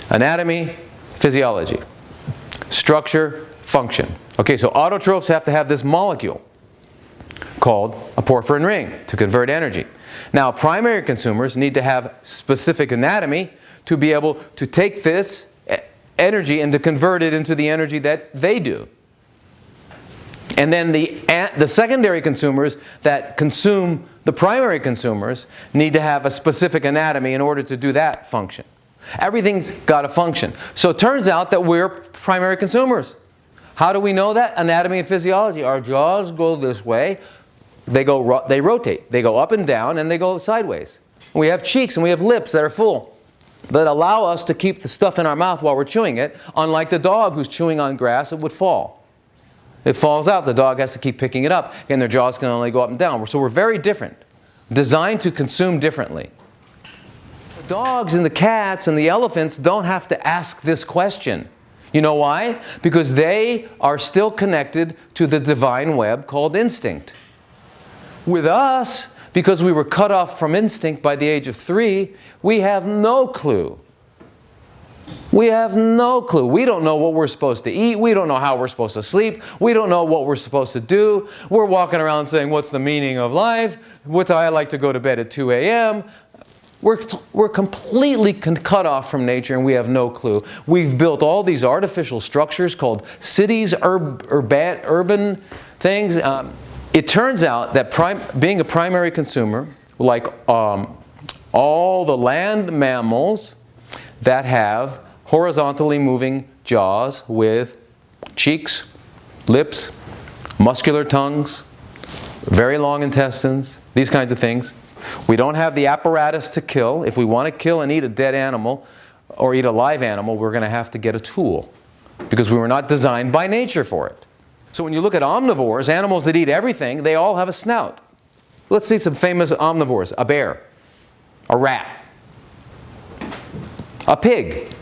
Anatomy, physiology. Structure, function. Okay, so autotrophs have to have this molecule called a porphyrin ring to convert energy. Now, primary consumers need to have specific anatomy to be able to take this energy and to convert it into the energy that they do. And then the secondary consumers that consume the primary consumers need to have a specific anatomy in order to do that function. Everything's got a function. So it turns out that we're primary consumers. How do we know that? Anatomy and physiology. Our jaws go this way. They rotate. They go up and down, and they go sideways. We have cheeks and we have lips that are full, that allow us to keep the stuff in our mouth while we're chewing it, unlike the dog who's chewing on grass, it would fall. It falls out, the dog has to keep picking it up, and their jaws can only go up and down. So we're very different, designed to consume differently. The dogs and the cats and the elephants don't have to ask this question. You know why? Because they are still connected to the divine web called instinct. With us, because we were cut off from instinct by the age of 3, we have no clue. We have no clue. We don't know what we're supposed to eat. We don't know how we're supposed to sleep. We don't know what we're supposed to do. We're walking around saying, what's the meaning of life? What do I like to go to bed at 2 a.m.? We're completely cut off from nature, and we have no clue. We've built all these artificial structures called cities, urban things. It turns out that being a primary consumer, like all the land mammals that have horizontally moving jaws with cheeks, lips, muscular tongues, very long intestines, these kinds of things. We don't have the apparatus to kill. If we want to kill and eat a dead animal or eat a live animal, we're going to have to get a tool because we were not designed by nature for it. So when you look at omnivores, animals that eat everything, they all have a snout. Let's see some famous omnivores. A bear, a rat, a pig,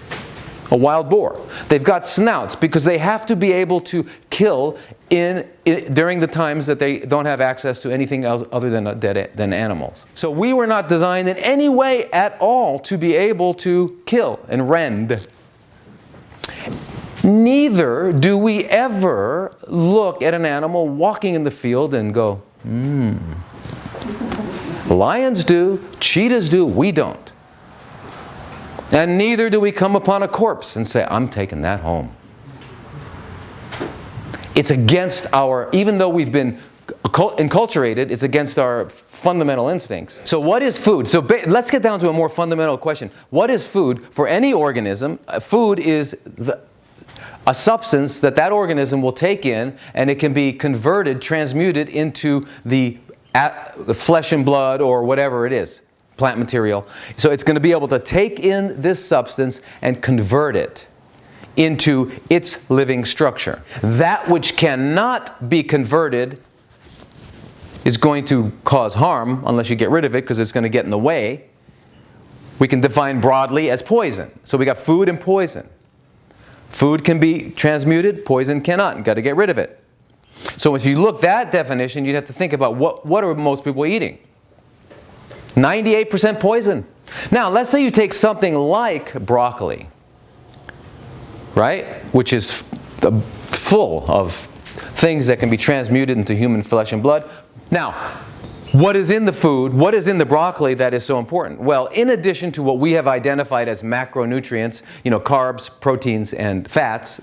a wild boar. They've got snouts because they have to be able to kill during the times that they don't have access to anything else other than animals. So we were not designed in any way at all to be able to kill and rend. Neither do we ever look at an animal walking in the field and go, Lions do, cheetahs do, we don't. And neither do we come upon a corpse and say, I'm taking that home. It's against even though we've been enculturated, it's against our fundamental instincts. So what is food? So let's get down to a more fundamental question. What is food? For any organism, food is a substance that organism will take in, and it can be converted, transmuted into the flesh and blood or whatever it is, plant material. So it's going to be able to take in this substance and convert it into its living structure. That which cannot be converted is going to cause harm unless you get rid of it, because it's going to get in the way. We can define broadly as poison. So we got food and poison. Food can be transmuted, poison cannot. You've got to get rid of it. So if you look at that definition, you'd have to think about what are most people eating? 98% poison. Now, let's say you take something like broccoli, right? Which is full of things that can be transmuted into human flesh and blood. Now, what is in the food? What is in the broccoli that is so important? Well, in addition to what we have identified as macronutrients, carbs, proteins, and fats,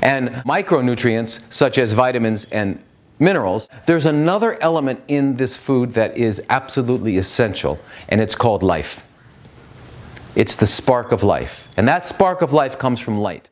and micronutrients such as vitamins and minerals, there's another element in this food that is absolutely essential, and it's called life. It's the spark of life. And that spark of life comes from light.